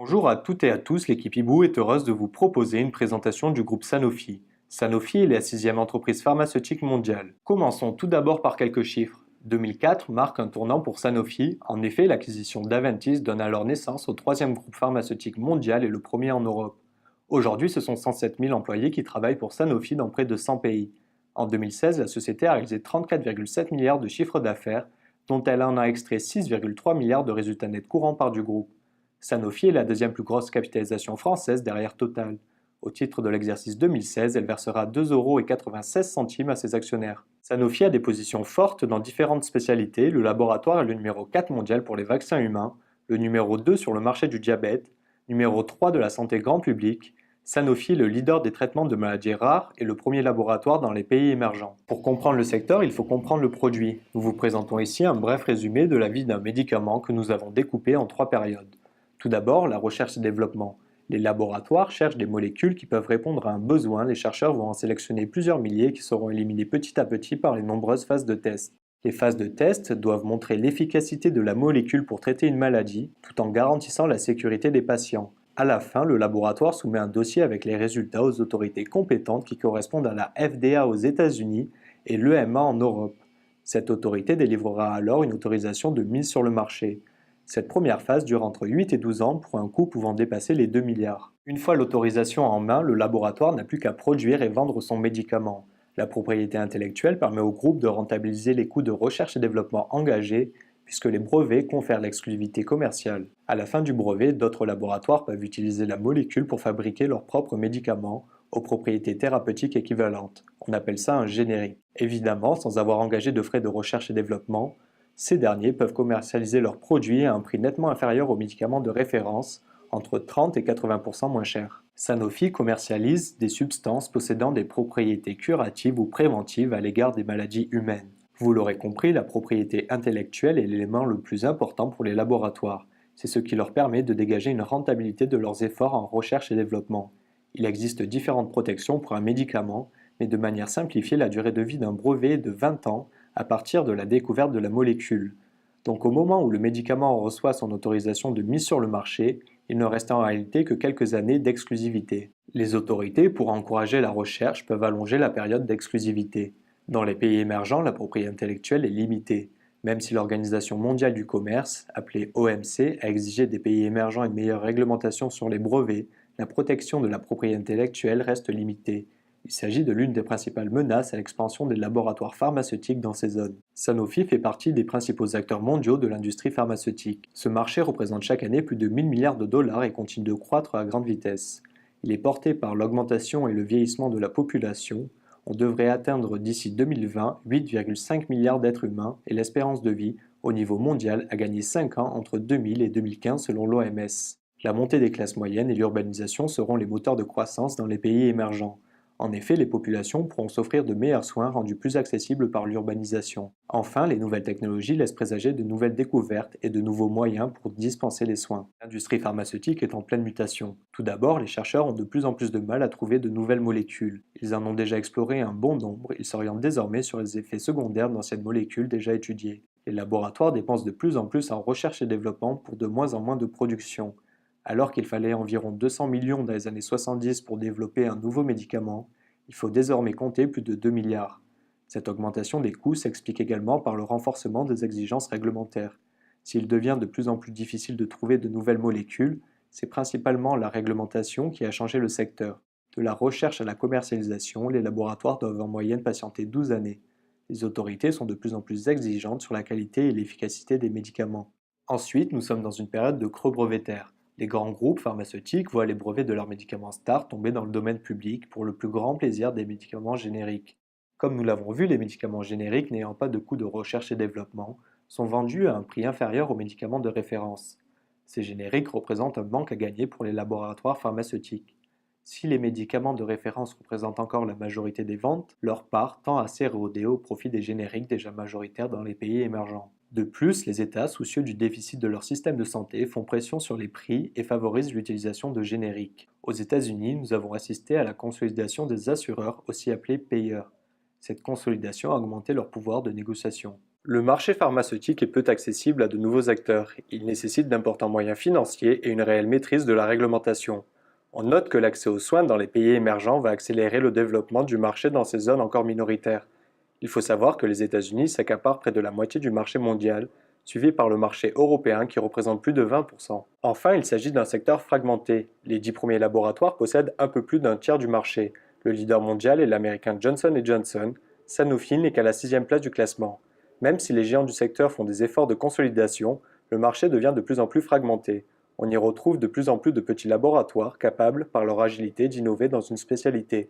Bonjour à toutes et à tous, l'équipe Ibou est heureuse de vous proposer une présentation du groupe Sanofi. Sanofi est la sixième entreprise pharmaceutique mondiale. Commençons tout d'abord par quelques chiffres. 2004 marque un tournant pour Sanofi. En effet, l'acquisition d'Aventis donne alors naissance au troisième groupe pharmaceutique mondial et le premier en Europe. Aujourd'hui, ce sont 107 000 employés qui travaillent pour Sanofi dans près de 100 pays. En 2016, la société a réalisé 34,7 milliards de chiffre d'affaires, dont elle en a extrait 6,3 milliards de résultats nets courants par du groupe. Sanofi est la deuxième plus grosse capitalisation française derrière Total. Au titre de l'exercice 2016, elle versera 2,96 € à ses actionnaires. Sanofi a des positions fortes dans différentes spécialités. Le laboratoire est le numéro 4 mondial pour les vaccins humains, le numéro 2 sur le marché du diabète, numéro 3 de la santé grand public. Sanofi est le leader des traitements de maladies rares et le premier laboratoire dans les pays émergents. Pour comprendre le secteur, il faut comprendre le produit. Nous vous présentons ici un bref résumé de la vie d'un médicament que nous avons découpé en 3 périodes. Tout d'abord, la recherche et développement. Les laboratoires cherchent des molécules qui peuvent répondre à un besoin. Les chercheurs vont en sélectionner plusieurs milliers qui seront éliminés petit à petit par les nombreuses phases de test. Les phases de test doivent montrer l'efficacité de la molécule pour traiter une maladie, tout en garantissant la sécurité des patients. À la fin, le laboratoire soumet un dossier avec les résultats aux autorités compétentes qui correspondent à la FDA aux États-Unis et l'EMA en Europe. Cette autorité délivrera alors une autorisation de mise sur le marché. Cette première phase dure entre 8 et 12 ans pour un coût pouvant dépasser les 2 milliards. Une fois l'autorisation en main, le laboratoire n'a plus qu'à produire et vendre son médicament. La propriété intellectuelle permet au groupe de rentabiliser les coûts de recherche et développement engagés, puisque les brevets confèrent l'exclusivité commerciale. À la fin du brevet, d'autres laboratoires peuvent utiliser la molécule pour fabriquer leurs propres médicaments aux propriétés thérapeutiques équivalentes. On appelle ça un générique. Évidemment, sans avoir engagé de frais de recherche et développement, ces derniers peuvent commercialiser leurs produits à un prix nettement inférieur aux médicaments de référence, entre 30 et 80% moins cher. Sanofi commercialise des substances possédant des propriétés curatives ou préventives à l'égard des maladies humaines. Vous l'aurez compris, la propriété intellectuelle est l'élément le plus important pour les laboratoires. C'est ce qui leur permet de dégager une rentabilité de leurs efforts en recherche et développement. Il existe différentes protections pour un médicament, mais de manière simplifiée, la durée de vie d'un brevet est de 20 ans à partir de la découverte de la molécule. Donc au moment où le médicament reçoit son autorisation de mise sur le marché, il ne reste en réalité que quelques années d'exclusivité. Les autorités, pour encourager la recherche, peuvent allonger la période d'exclusivité. Dans les pays émergents, la propriété intellectuelle est limitée, même si l'Organisation mondiale du commerce, appelée OMC, a exigé des pays émergents une meilleure réglementation sur les brevets. La protection de la propriété intellectuelle reste limitée. Il s'agit de l'une des principales menaces à l'expansion des laboratoires pharmaceutiques dans ces zones. Sanofi fait partie des principaux acteurs mondiaux de l'industrie pharmaceutique. Ce marché représente chaque année plus de 1000 milliards de dollars et continue de croître à grande vitesse. Il est porté par l'augmentation et le vieillissement de la population. On devrait atteindre d'ici 2020 8,5 milliards d'êtres humains et l'espérance de vie au niveau mondial a gagné 5 ans entre 2000 et 2015 selon l'OMS. La montée des classes moyennes et l'urbanisation seront les moteurs de croissance dans les pays émergents. En effet, les populations pourront s'offrir de meilleurs soins rendus plus accessibles par l'urbanisation. Enfin, les nouvelles technologies laissent présager de nouvelles découvertes et de nouveaux moyens pour dispenser les soins. L'industrie pharmaceutique est en pleine mutation. Tout d'abord, les chercheurs ont de plus en plus de mal à trouver de nouvelles molécules. Ils en ont déjà exploré un bon nombre, ils s'orientent désormais sur les effets secondaires d'anciennes molécules déjà étudiées. Les laboratoires dépensent de plus en plus en recherche et développement pour de moins en moins de production. Alors qu'il fallait environ 200 millions dans les années 70 pour développer un nouveau médicament, il faut désormais compter plus de 2 milliards. Cette augmentation des coûts s'explique également par le renforcement des exigences réglementaires. S'il devient de plus en plus difficile de trouver de nouvelles molécules, c'est principalement la réglementation qui a changé le secteur. De la recherche à la commercialisation, les laboratoires doivent en moyenne patienter 12 années. Les autorités sont de plus en plus exigeantes sur la qualité et l'efficacité des médicaments. Ensuite, nous sommes dans une période de creux brevétaire. Les grands groupes pharmaceutiques voient les brevets de leurs médicaments stars tomber dans le domaine public pour le plus grand plaisir des médicaments génériques. Comme nous l'avons vu, les médicaments génériques n'ayant pas de coût de recherche et développement sont vendus à un prix inférieur aux médicaments de référence. Ces génériques représentent un manque à gagner pour les laboratoires pharmaceutiques. Si les médicaments de référence représentent encore la majorité des ventes, leur part tend à s'éroder au profit des génériques déjà majoritaires dans les pays émergents. De plus, les États, soucieux du déficit de leur système de santé, font pression sur les prix et favorisent l'utilisation de génériques. Aux États-Unis, nous avons assisté à la consolidation des assureurs, aussi appelés payeurs. Cette consolidation a augmenté leur pouvoir de négociation. Le marché pharmaceutique est peu accessible à de nouveaux acteurs. Il nécessite d'importants moyens financiers et une réelle maîtrise de la réglementation. On note que l'accès aux soins dans les pays émergents va accélérer le développement du marché dans ces zones encore minoritaires. Il faut savoir que les États-Unis s'accaparent près de la moitié du marché mondial, suivi par le marché européen qui représente plus de 20%. Enfin, il s'agit d'un secteur fragmenté. Les 10 premiers laboratoires possèdent un peu plus d'un tiers du marché. Le leader mondial est l'américain Johnson Johnson. Sanofi n'est qu'à la 6e place du classement. Même si les géants du secteur font des efforts de consolidation, le marché devient de plus en plus fragmenté. On y retrouve de plus en plus de petits laboratoires capables, par leur agilité, d'innover dans une spécialité,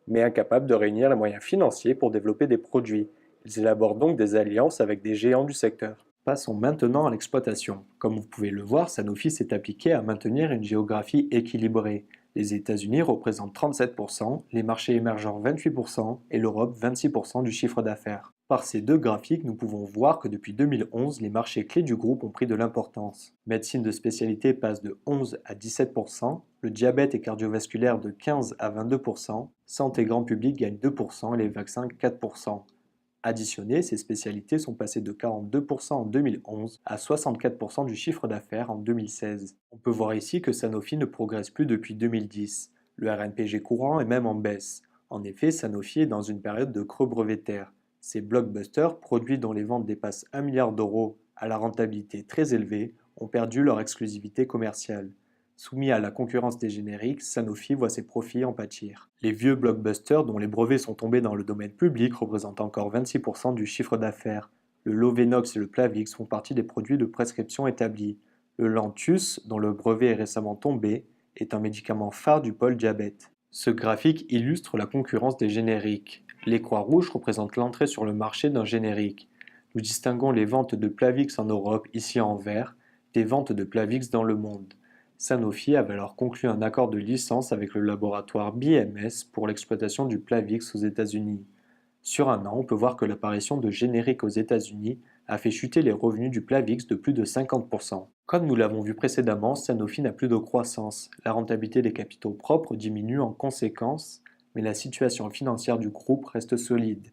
mais incapables de réunir les moyens financiers pour développer des produits. Ils élaborent donc des alliances avec des géants du secteur. Passons maintenant à l'exploitation. Comme vous pouvez le voir, Sanofi s'est appliqué à maintenir une géographie équilibrée. Les États-Unis représentent 37%, les marchés émergents 28% et l'Europe 26% du chiffre d'affaires. Par ces deux graphiques, nous pouvons voir que depuis 2011, les marchés clés du groupe ont pris de l'importance. Médecine de spécialité passe de 11 à 17%, le diabète et cardiovasculaire de 15 à 22%, santé grand public gagne 2% et les vaccins 4%. Additionnées, ces spécialités sont passées de 42% en 2011 à 64% du chiffre d'affaires en 2016. On peut voir ici que Sanofi ne progresse plus depuis 2010. Le RNPG courant est même en baisse. En effet, Sanofi est dans une période de creux brevétaire. Ces blockbusters, produits dont les ventes dépassent 1 milliard d'euros à la rentabilité très élevée, ont perdu leur exclusivité commerciale. Soumis à la concurrence des génériques, Sanofi voit ses profits en pâtir. Les vieux blockbusters dont les brevets sont tombés dans le domaine public représentent encore 26% du chiffre d'affaires. Le Lovenox et le Plavix font partie des produits de prescription établis. Le Lantus, dont le brevet est récemment tombé, est un médicament phare du pôle diabète. Ce graphique illustre la concurrence des génériques. Les croix rouges représentent l'entrée sur le marché d'un générique. Nous distinguons les ventes de Plavix en Europe, ici en vert, des ventes de Plavix dans le monde. Sanofi avait alors conclu un accord de licence avec le laboratoire BMS pour l'exploitation du Plavix aux États-Unis. Sur un an, on peut voir que l'apparition de génériques aux États-Unis a fait chuter les revenus du Plavix de plus de 50%. Comme nous l'avons vu précédemment, Sanofi n'a plus de croissance. La rentabilité des capitaux propres diminue en conséquence, mais la situation financière du groupe reste solide.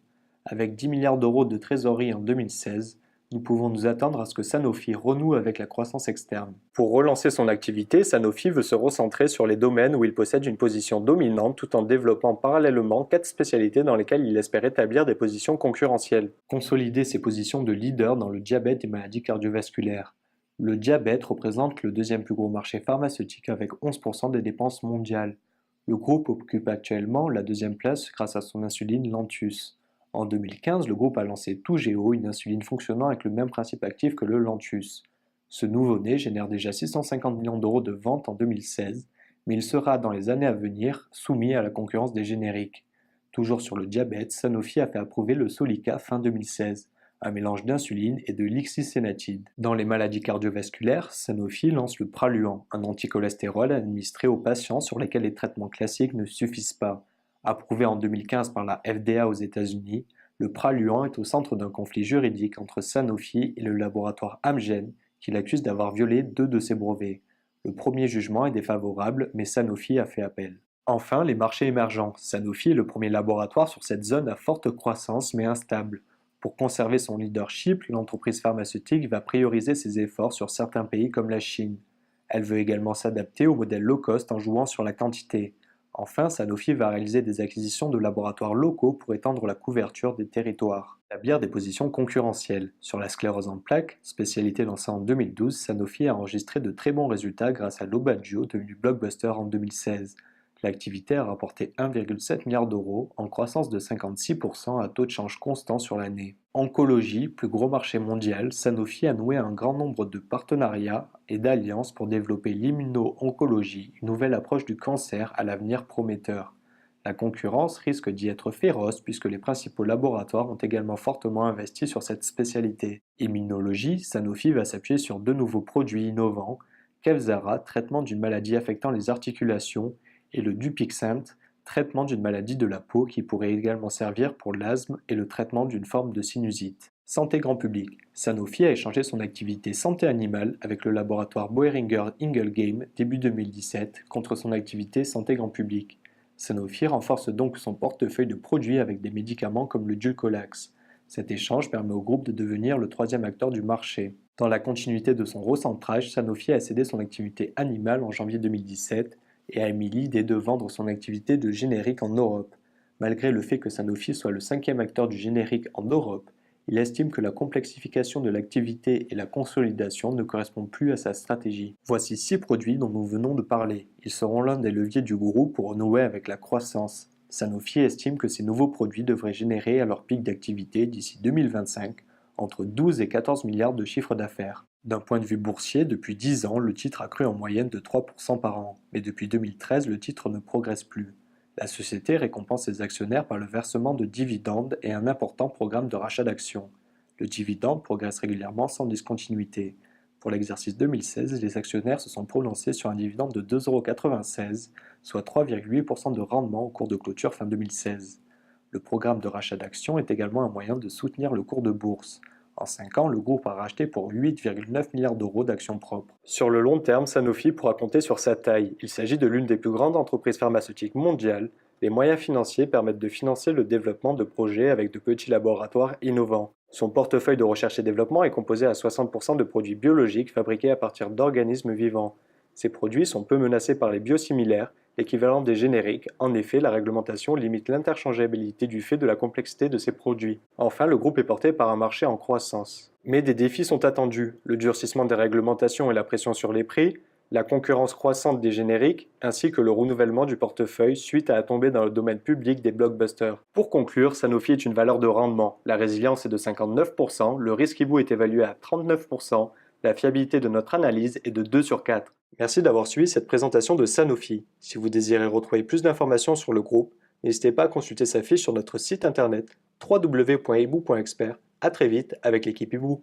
Avec 10 milliards d'euros de trésorerie en 2016, nous pouvons nous attendre à ce que Sanofi renoue avec la croissance externe. Pour relancer son activité, Sanofi veut se recentrer sur les domaines où il possède une position dominante tout en développant parallèlement 4 spécialités dans lesquelles il espère établir des positions concurrentielles. Consolider ses positions de leader dans le diabète et maladies cardiovasculaires. Le diabète représente le deuxième plus gros marché pharmaceutique avec 11% des dépenses mondiales. Le groupe occupe actuellement la deuxième place grâce à son insuline Lantus. En 2015, le groupe a lancé Toujeo, une insuline fonctionnant avec le même principe actif que le Lantus. Ce nouveau-né génère déjà 650 millions d'euros de ventes en 2016, mais il sera dans les années à venir soumis à la concurrence des génériques. Toujours sur le diabète, Sanofi a fait approuver le Solica fin 2016, un mélange d'insuline et de lixisénatide. Dans les maladies cardiovasculaires, Sanofi lance le Praluent, un anticholestérol administré aux patients sur lesquels les traitements classiques ne suffisent pas. Approuvé en 2015 par la FDA aux États-Unis, le Praluent est au centre d'un conflit juridique entre Sanofi et le laboratoire Amgen qui l'accuse d'avoir violé 2 de ses brevets. Le premier jugement est défavorable, mais Sanofi a fait appel. Enfin, les marchés émergents. Sanofi est le premier laboratoire sur cette zone à forte croissance mais instable. Pour conserver son leadership, l'entreprise pharmaceutique va prioriser ses efforts sur certains pays comme la Chine. Elle veut également s'adapter au modèle low cost en jouant sur la quantité. Enfin, Sanofi va réaliser des acquisitions de laboratoires locaux pour étendre la couverture des territoires. Établir des positions concurrentielles. Sur la sclérose en plaques, spécialité lancée en 2012, Sanofi a enregistré de très bons résultats grâce à l'Aubagio, devenu blockbuster en 2016. L'activité a rapporté 1,7 milliard d'euros, en croissance de 56% à taux de change constant sur l'année. Oncologie, plus gros marché mondial, Sanofi a noué un grand nombre de partenariats et d'alliances pour développer l'immuno-oncologie, une nouvelle approche du cancer à l'avenir prometteur. La concurrence risque d'y être féroce puisque les principaux laboratoires ont également fortement investi sur cette spécialité. Immunologie, Sanofi va s'appuyer sur 2 nouveaux produits innovants, Kevzara, traitement d'une maladie affectant les articulations, et le Dupixent, traitement d'une maladie de la peau qui pourrait également servir pour l'asthme et le traitement d'une forme de sinusite. Santé grand public. Sanofi a échangé son activité santé animale avec le laboratoire Boehringer Ingelheim début 2017 contre son activité santé grand public. Sanofi renforce donc son portefeuille de produits avec des médicaments comme le Dulcolax. Cet échange permet au groupe de devenir le troisième acteur du marché. Dans la continuité de son recentrage, Sanofi a cédé son activité animale en janvier 2017 et a émis l'idée de vendre son activité de générique en Europe. Malgré le fait que Sanofi soit le cinquième acteur du générique en Europe, il estime que la complexification de l'activité et la consolidation ne correspondent plus à sa stratégie. Voici 6 produits dont nous venons de parler. Ils seront l'un des leviers du groupe pour renouer avec la croissance. Sanofi estime que ces nouveaux produits devraient générer à leur pic d'activité d'ici 2025 entre 12 et 14 milliards de chiffre d'affaires. D'un point de vue boursier, depuis 10 ans, le titre a cru en moyenne de 3% par an, mais depuis 2013, le titre ne progresse plus. La société récompense ses actionnaires par le versement de dividendes et un important programme de rachat d'actions. Le dividende progresse régulièrement sans discontinuité. Pour l'exercice 2016, les actionnaires se sont prononcés sur un dividende de 2,96 €, soit 3,8% de rendement au cours de clôture fin 2016. Le programme de rachat d'actions est également un moyen de soutenir le cours de bourse. En 5 ans, le groupe a racheté pour 8,9 milliards d'euros d'actions propres. Sur le long terme, Sanofi pourra compter sur sa taille. Il s'agit de l'une des plus grandes entreprises pharmaceutiques mondiales. Les moyens financiers permettent de financer le développement de projets avec de petits laboratoires innovants. Son portefeuille de recherche et développement est composé à 60% de produits biologiques fabriqués à partir d'organismes vivants. Ces produits sont peu menacés par les biosimilaires, l'équivalent des génériques. En effet, la réglementation limite l'interchangeabilité du fait de la complexité de ces produits. Enfin, le groupe est porté par un marché en croissance. Mais des défis sont attendus, le durcissement des réglementations et la pression sur les prix, la concurrence croissante des génériques, ainsi que le renouvellement du portefeuille suite à la tombée dans le domaine public des blockbusters. Pour conclure, Sanofi est une valeur de rendement. La résilience est de 59%, le risque hibou est évalué à 39%, la fiabilité de notre analyse est de 2 sur 4. Merci d'avoir suivi cette présentation de Sanofi. Si vous désirez retrouver plus d'informations sur le groupe, n'hésitez pas à consulter sa fiche sur notre site internet www.hibou.expert. À très vite avec l'équipe Hibou.